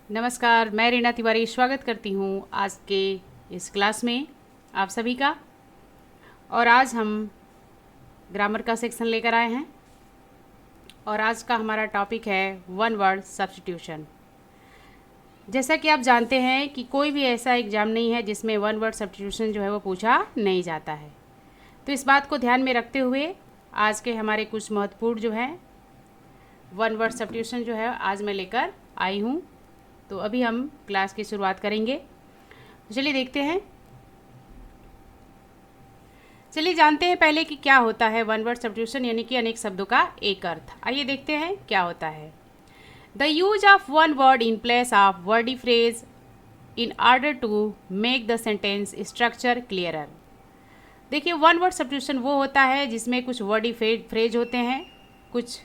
नमस्कार, मैं रीना तिवारी स्वागत करती हूँ आज के इस क्लास में आप सभी का। और आज हम ग्रामर का सेक्शन लेकर आए हैं और आज का हमारा टॉपिक है वन वर्ड सब्स्टिट्यूशन। जैसा कि आप जानते हैं कि कोई भी ऐसा एग्ज़ाम नहीं है जिसमें वन वर्ड सब्स्टिट्यूशन जो है वो पूछा नहीं जाता है। तो इस बात को ध्यान में रखते हुए आज के हमारे कुछ महत्वपूर्ण जो है वन वर्ड सब्स्टिट्यूशन जो है आज मैं लेकर आई हूँ। तो अभी हम क्लास की शुरुआत करेंगे। तो चलिए देखते हैं, चलिए जानते हैं पहले कि क्या होता है वन वर्ड सब्स्टिट्यूशन, यानी कि अनेक शब्दों का एक अर्थ। आइए देखते हैं क्या होता है। The use of one word in place of wordy phrase in order to make the sentence structure clearer. देखिए, वन वर्ड सब्स्टिट्यूशन वो होता है जिसमें कुछ वर्डी फ्रेज होते हैं, कुछ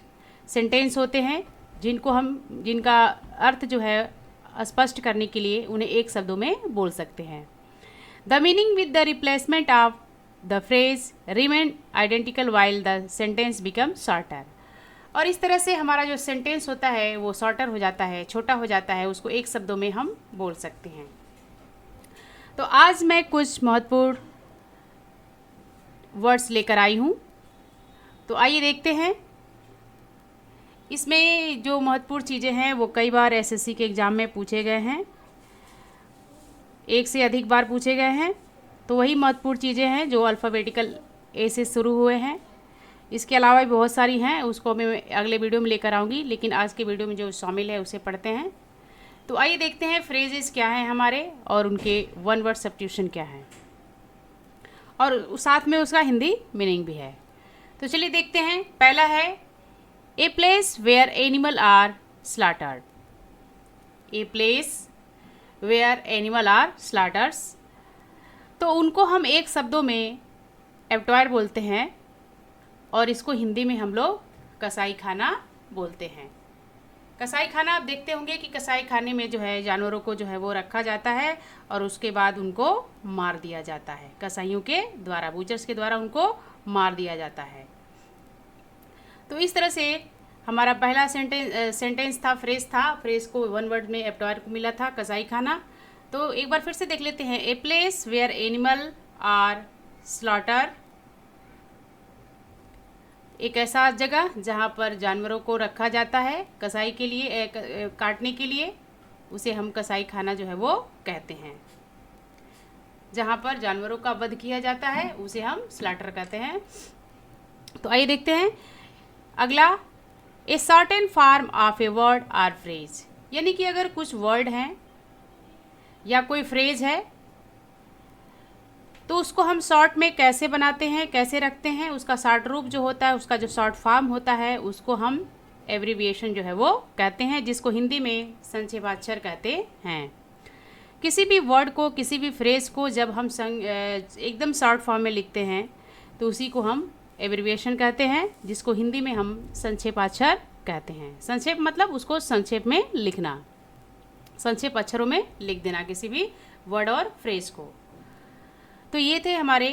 सेंटेंस होते हैं जिनका अर्थ जो है स्पष्ट करने के लिए उन्हें एक शब्दों में बोल सकते हैं। The meaning with the replacement of the phrase remain identical while the sentence become shorter. और इस तरह से हमारा जो सेंटेंस होता है वो शॉर्टर हो जाता है, छोटा हो जाता है, उसको एक शब्दों में हम बोल सकते हैं। तो आज मैं कुछ महत्वपूर्ण वर्ड्स लेकर आई हूँ। तो आइए देखते हैं। इसमें जो महत्वपूर्ण चीज़ें हैं वो कई बार एसएससी के एग्ज़ाम में पूछे गए हैं, एक से अधिक बार पूछे गए हैं। तो वही महत्वपूर्ण चीज़ें हैं जो अल्फ़ाबेटिकल ए से शुरू हुए हैं। इसके अलावा भी बहुत सारी हैं, उसको मैं अगले वीडियो में लेकर आऊँगी, लेकिन आज के वीडियो में जो शामिल है उसे पढ़ते हैं। तो आइए देखते हैं फ्रेजेस क्या हैं हमारे और उनके वन वर्ड सब्स्टिट्यूशन क्या है, और साथ में उसका हिंदी मीनिंग भी है। तो चलिए देखते हैं। पहला है A place where animal are slaughtered. A place where animal are slaughtered. तो उनको हम एक शब्दों में एब्टॉयर बोलते हैं और इसको हिंदी में हम लोग कसाई खाना बोलते हैं। कसाई खाना आप देखते होंगे कि कसाई खाने में जो है जानवरों को जो है वो रखा जाता है और उसके बाद उनको मार दिया जाता है, कसाईयों के द्वारा, बूचर्स के द्वारा उनको मार दिया जाता है। तो इस तरह से हमारा पहला सेंटेंस था, फ्रेज को वन वर्ड में एब्टॉयर को मिला था, कसाई खाना। तो एक बार फिर से देख लेते हैं। A place where animal are slaughter, एक ऐसा जगह जहाँ पर जानवरों को रखा जाता है कसाई के लिए, काटने के लिए, उसे हम कसाई खाना जो है वो कहते हैं। जहाँ पर जानवरों का वध किया जाता है उसे हम स्लॉटर कहते हैं। तो आइए देखते हैं अगला। A certain form of a word or phrase, यानी कि अगर कुछ वर्ड हैं या कोई फ्रेज है तो उसको हम शॉर्ट में कैसे बनाते हैं, कैसे रखते हैं, उसका शॉर्ट रूप जो होता है, उसका जो शॉर्ट फॉर्म होता है, उसको हम एब्रीविएशन जो है वो कहते हैं, जिसको हिंदी में संक्षेपाक्षर कहते हैं। किसी भी वर्ड को, किसी भी फ्रेज को जब हम एकदम शॉर्ट फॉर्म में लिखते हैं तो उसी को हम एब्रीविएशन कहते हैं, जिसको हिंदी में हम संक्षेपाक्षर कहते हैं। संक्षेप मतलब उसको संक्षेप में लिखना, संक्षेप अक्षरों में लिख देना किसी भी वर्ड और फ्रेज को। तो ये थे हमारे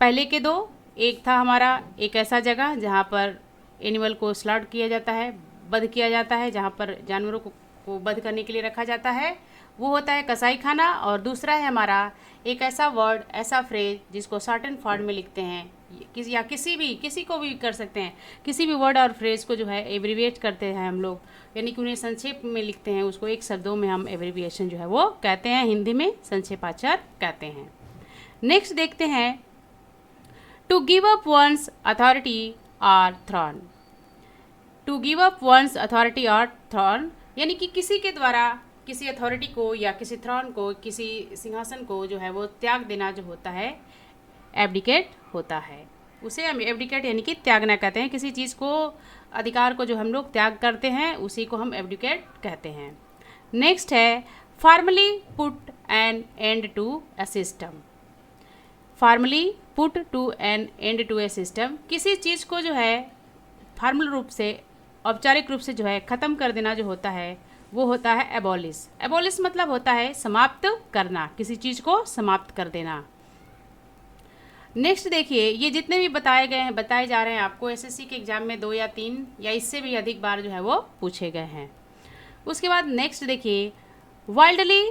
पहले के दो। एक था हमारा एक ऐसा जगह जहाँ पर एनिमल को स्लॉट किया जाता है, वध किया जाता है, जहाँ पर जानवरों को वध करने के लिए रखा जाता है, वो होता है कसाई खाना। और दूसरा है हमारा एक ऐसा वर्ड, ऐसा फ्रेज जिसको शॉर्टन फॉर्म में लिखते हैं, या किसी को भी कर सकते हैं, किसी भी वर्ड और फ्रेज को जो है एब्रीविएट करते हैं हम लोग, यानी कि उन्हें संक्षेप में लिखते हैं, उसको एक शब्दों में हम एब्रीविएशन जो है वो कहते हैं, हिंदी में संक्षेपाक्षर कहते हैं। नेक्स्ट देखते हैं, to give up one's authority or throne. To give up one's authority or throne, यानी कि किसी के द्वारा किसी अथॉरिटी को या किसी थ्रॉन को, किसी सिंहासन को जो है वो त्याग देना जो होता है, एब्डिकेट होता है, उसे हम एब्डिकेट यानी कि त्यागना कहते हैं। किसी चीज़ को, अधिकार को जो हम लोग त्याग करते हैं उसी को हम एब्डिकेट कहते हैं। नेक्स्ट है formally put an end to a system. Formally put to an end to a system, किसी चीज़ को जो है फॉर्मल रूप से, औपचारिक रूप से जो है ख़त्म कर देना जो होता है वो होता है एबॉलिश। एबॉलिश मतलब होता है समाप्त करना, किसी चीज़ को समाप्त कर देना। नेक्स्ट देखिए, ये जितने भी बताए जा रहे हैं आपको एसएससी के एग्ज़ाम में 2 या 3 या इससे भी अधिक बार जो है वो पूछे गए हैं। उसके बाद नेक्स्ट देखिए, वाइल्डली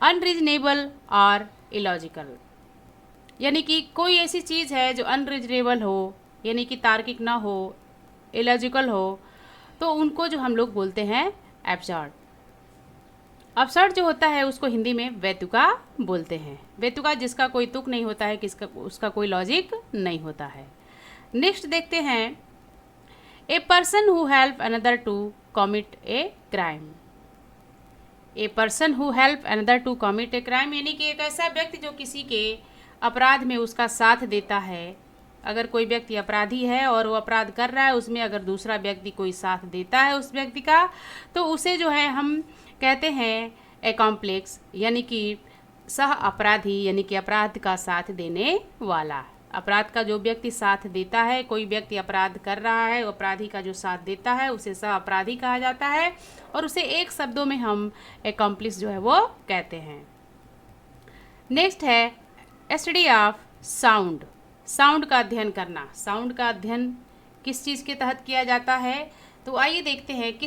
अनरीजनेबल और इलॉजिकल, यानी कि कोई ऐसी चीज़ है जो अनरीजनेबल हो, यानी कि तार्किक ना हो, इलॉजिकल हो, तो उनको जो हम लोग बोलते हैं एब्सर्ड। अपसर्ड जो होता है उसको हिंदी में बेतुका बोलते हैं। बेतुका जिसका कोई तुक नहीं होता है, किसका उसका कोई लॉजिक नहीं होता है। नेक्स्ट देखते हैं, a person who help another to commit a crime. A person who help another to commit a crime, यानी कि एक ऐसा व्यक्ति जो किसी के अपराध में उसका साथ देता है। अगर कोई व्यक्ति अपराधी है और वो अपराध कर रहा है, उसमें अगर दूसरा व्यक्ति कोई साथ देता है उस व्यक्ति का, तो उसे जो है हम कहते हैं एकॉम्प्लेक्स, यानी कि सह अपराधी, यानी कि अपराध का साथ देने वाला। अपराध का जो व्यक्ति साथ देता है, कोई व्यक्ति अपराध कर रहा है, अपराधी का जो साथ देता है उसे सह अपराधी कहा जाता है, और उसे एक शब्दों में हम एकॉम्प्लिस जो है वो कहते हैं। नेक्स्ट है स्टडी ऑफ साउंड। साउंड का अध्ययन करना। साउंड का अध्ययन किस चीज़ के तहत किया जाता है, तो आइए देखते हैं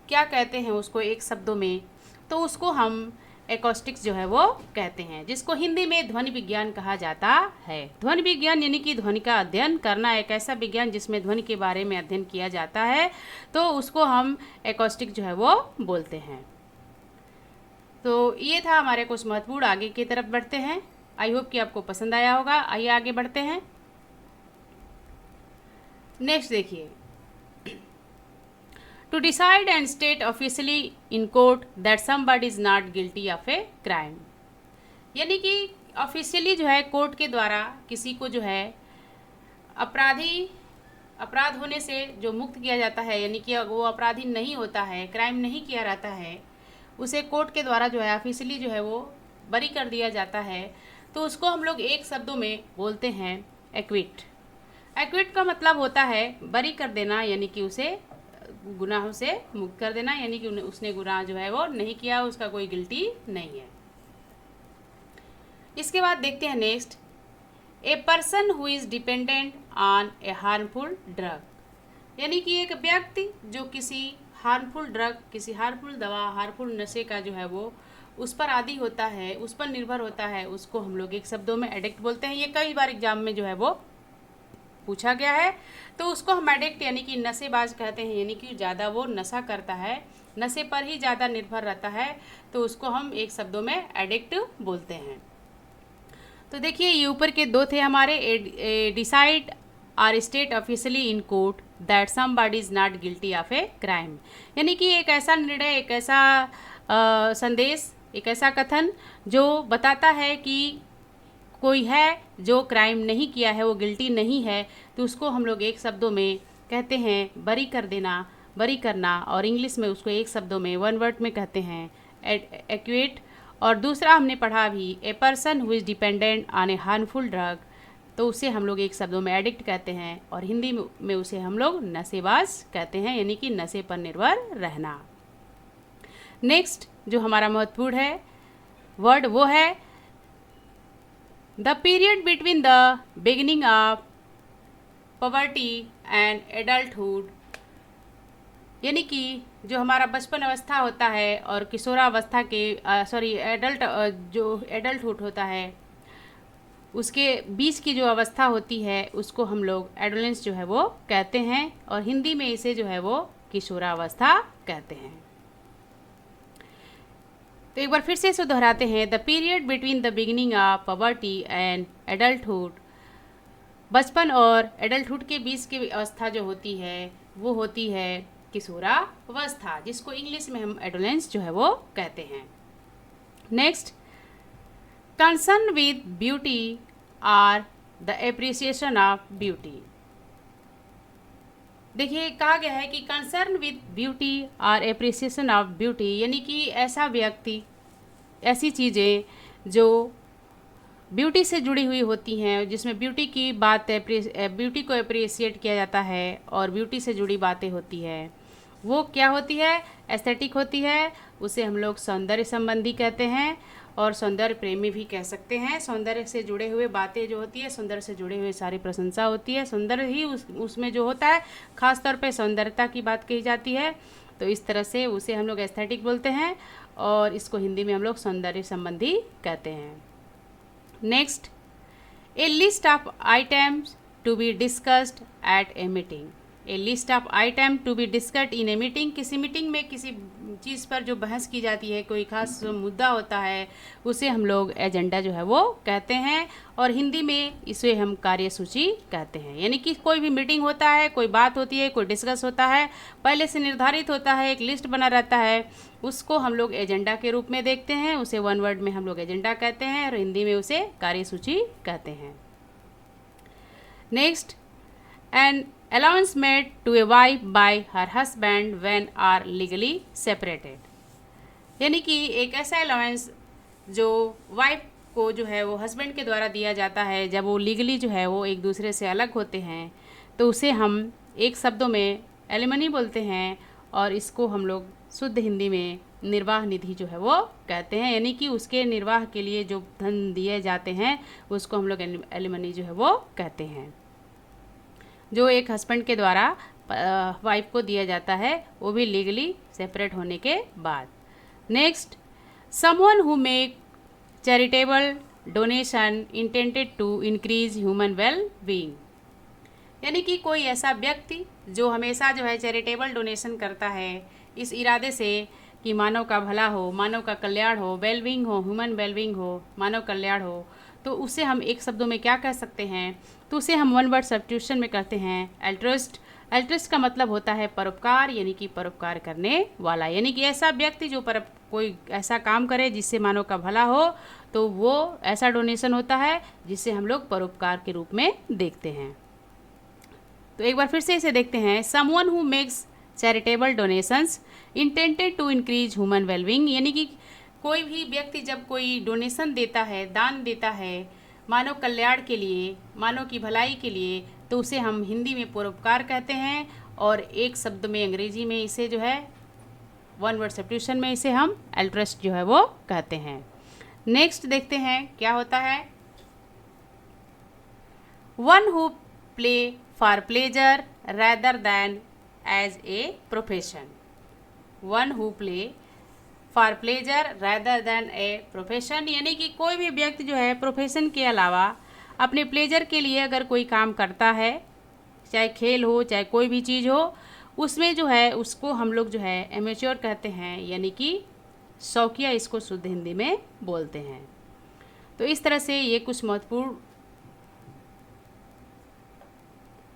क्या कहते हैं उसको एक शब्दों में। तो उसको हम एकॉस्टिक्स जो है वो कहते हैं, जिसको हिंदी में ध्वनि विज्ञान कहा जाता है। ध्वनि विज्ञान यानी कि ध्वनि का अध्ययन करना, एक ऐसा विज्ञान जिसमें ध्वनि के बारे में अध्ययन किया जाता है, तो उसको हम एकॉस्टिक जो है वो बोलते हैं। तो ये था हमारे कुछ महत्वपूर्ण। आगे की तरफ बढ़ते हैं। आई होप कि आपको पसंद आया होगा। आइए आगे बढ़ते हैं। नेक्स्ट देखिए, to decide and state officially in court that somebody is not guilty of a crime, यानी कि ऑफिशियली जो है कोर्ट के द्वारा किसी को जो है अपराध होने से जो मुक्त किया जाता है, यानी कि वो अपराधी नहीं होता है, क्राइम नहीं किया रहता है, उसे कोर्ट के द्वारा जो है ऑफिशियली जो है वो बरी कर दिया जाता है, तो उसको हम लोग एक शब्दों में बोलते हैं एक्विट। एक्विट का मतलब होता है बरी कर देना, यानी कि उसे गुनाहों से मुक्त कर देना, यानी कि उसने गुनाह जो है वो नहीं किया, उसका कोई गिल्टी नहीं है। इसके बाद देखते हैं next, A person who is dependent on A harmful drug, यानी कि एक व्यक्ति जो किसी हार्मफुल ड्रग, किसी हार्मफुल दवा, हार्मफुल नशे का जो है वो उस पर आदी होता है, उस पर निर्भर होता है, उसको हम लोग एक शब्दों में एडिक्ट बोलते हैं। ये कई बार एग्जाम में जो है वो पूछा गया है। तो उसको हम एडिक्ट यानी कि नशेबाज कहते हैं, यानी कि ज़्यादा वो नशा करता है, नशे पर ही ज़्यादा निर्भर रहता है, तो उसको हम एक शब्दों में एडिक्ट बोलते हैं। तो देखिए ये ऊपर के दो थे हमारे, decide or state officially in court that somebody is not guilty of a crime, यानी कि एक ऐसा निर्णय, एक ऐसा संदेश, एक ऐसा कथन जो बताता है कि कोई है जो क्राइम नहीं किया है, वो गिल्टी नहीं है, तो उसको हम लोग एक शब्दों में कहते हैं बरी कर देना, बरी करना, और इंग्लिश में उसको एक शब्दों में, वन वर्ड में कहते हैं एक्विट। और दूसरा हमने पढ़ा भी, ए person who is dependent on A harmful drug, तो उसे हम लोग एक शब्दों में एडिक्ट कहते हैं, और हिंदी में उसे हम लोग नशेबाज कहते हैं, यानी कि नशे पर निर्भर रहना। नेक्स्ट जो हमारा महत्वपूर्ण है वर्ड वो है the period between the beginning of poverty and adulthood, यानी कि जो हमारा बचपन अवस्था होता है और किशोरावस्था के जो एडल्टहुड होता है, उसके बीच की जो अवस्था होती है उसको हम लोग एडोलेंस जो है वो कहते हैं, और हिंदी में इसे जो है वो किशोरावस्था कहते हैं। तो एक बार फिर से इसे दोहराते हैं, the period between the beginning of poverty and adulthood, बचपन और एडल्टहुड के बीच की अवस्था जो होती है वो होती है किशोरावस्था, जिसको इंग्लिश में हम एडोलेंस जो है वो कहते हैं। Next, concern with beauty or the appreciation of beauty, देखिए कहा गया है कि कंसर्न विद ब्यूटी और एप्रिसिएशन ऑफ ब्यूटी, यानी कि ऐसा व्यक्ति, ऐसी चीज़ें जो ब्यूटी से जुड़ी हुई होती हैं, जिसमें ब्यूटी की बात, ब्यूटी को एप्रिसिएट किया जाता है और ब्यूटी से जुड़ी बातें होती है, वो क्या होती है? एस्थेटिक होती है। उसे हम लोग सौंदर्य संबंधी कहते हैं और सौंदर्य प्रेमी भी कह सकते हैं। सौंदर्य से जुड़े हुए बातें जो होती है, सौंदर्य से जुड़े हुए सारी प्रशंसा होती है, सौंदर्य ही उसमें जो होता है, खास तौर पे सौंदर्यता की बात कही जाती है। तो इस तरह से उसे हम लोग एस्थेटिक बोलते हैं और इसको हिंदी में हम लोग सौंदर्य संबंधी कहते हैं। Next, a list of items to be discussed at a meeting. A list of item to be discussed in a meeting, किसी मीटिंग में किसी चीज़ पर जो बहस की जाती है, कोई खास मुद्दा होता है, उसे हम लोग एजेंडा जो है वो कहते हैं और हिंदी में इसे हम कार्यसूची कहते हैं। यानी कि कोई भी मीटिंग होता है, कोई बात होती है, कोई डिस्कस होता है, पहले से निर्धारित होता है, एक लिस्ट बना रहता है, उसको हम लोग एजेंडा के रूप में देखते हैं, उसे वन वर्ड में हम लोग एजेंडा कहते हैं और हिंदी में उसे कार्यसूची कहते हैं। Next, an allowance made to a wife by her husband when are legally separated। यानी कि एक ऐसा अलाउंस जो वाइफ को जो है वो हस्बैंड के द्वारा दिया जाता है जब वो लीगली जो है वो एक दूसरे से अलग होते हैं, तो उसे हम एक शब्दों में एलिमनी बोलते हैं और इसको हम लोग शुद्ध हिंदी में निर्वाह निधि जो है वो कहते हैं। यानी कि उसके निर्वाह के लिए जो धन दिए जाते हैं उसको हम लोग एलिमनी जो है वो कहते हैं, जो एक हस्बैंड के द्वारा वाइफ को दिया जाता है, वो भी लीगली सेपरेट होने के बाद। Next, someone who make charitable donation intended to increase human well being. यानी कि कोई ऐसा व्यक्ति जो हमेशा जो है चैरिटेबल डोनेशन करता है इस इरादे से कि मानव का भला हो, मानव का कल्याण हो, वेलबींग हो, ह्यूमन वेलबींग हो, मानव कल्याण हो, तो उसे हम एक शब्दों में क्या कह सकते हैं, तो उसे हम वन वर्ड सब्स्टिट्यूशन में कहते हैं एल्ट्रिस्ट। एल्ट्रिस्ट का मतलब होता है परोपकार, यानी कि परोपकार करने वाला। यानी कि ऐसा व्यक्ति जो कोई ऐसा काम करे जिससे मानव का भला हो, तो वो ऐसा डोनेशन होता है जिसे हम लोग परोपकार के रूप में देखते हैं। तो एक बार फिर से इसे देखते हैं, someone who makes charitable donations intended to increase human wellbeing. यानी कि कोई भी व्यक्ति जब कोई डोनेशन देता है, दान देता है मानव कल्याण के लिए, मानव की भलाई के लिए, तो उसे हम हिंदी में परोपकार कहते हैं और एक शब्द में अंग्रेजी में इसे जो है वन वर्ड सब्स्टिट्यूशन में इसे हम एल्ट्रिस्ट जो है वो कहते हैं। नेक्स्ट देखते हैं क्या होता है, one who play for pleasure rather than as a profession. One who play for pleasure rather than a profession. यानी कि कोई भी व्यक्ति जो है प्रोफेशन के अलावा अपने प्लेजर के लिए अगर कोई काम करता है, चाहे खेल हो चाहे कोई भी चीज़ हो, उसमें जो है उसको हम लोग जो है एमेच्योर कहते हैं, यानी कि शौकिया इसको शुद्ध हिंदी में बोलते हैं। तो इस तरह से ये कुछ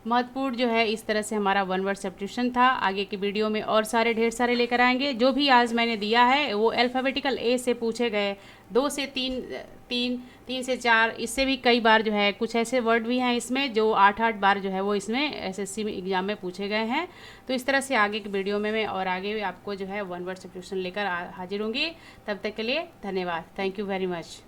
महत्वपूर्ण जो है इस तरह से हमारा वन वर्ड सब्स्टिट्यूशन था। आगे के वीडियो में और सारे ढेर सारे लेकर आएंगे। जो भी आज मैंने दिया है वो अल्फ़ाबेटिकल ए से पूछे गए, 2 से 3 से 4, इससे भी कई बार जो है कुछ ऐसे वर्ड भी हैं इसमें जो 8-8 बार जो है वो इसमें एसएससी एग्जाम में पूछे गए हैं। तो इस तरह से आगे के वीडियो में मैं और आगे आपको जो है वन वर्ड सब्स्टिट्यूशन लेकर हाजिर होंगी। तब तक के लिए धन्यवाद। Thank you very much.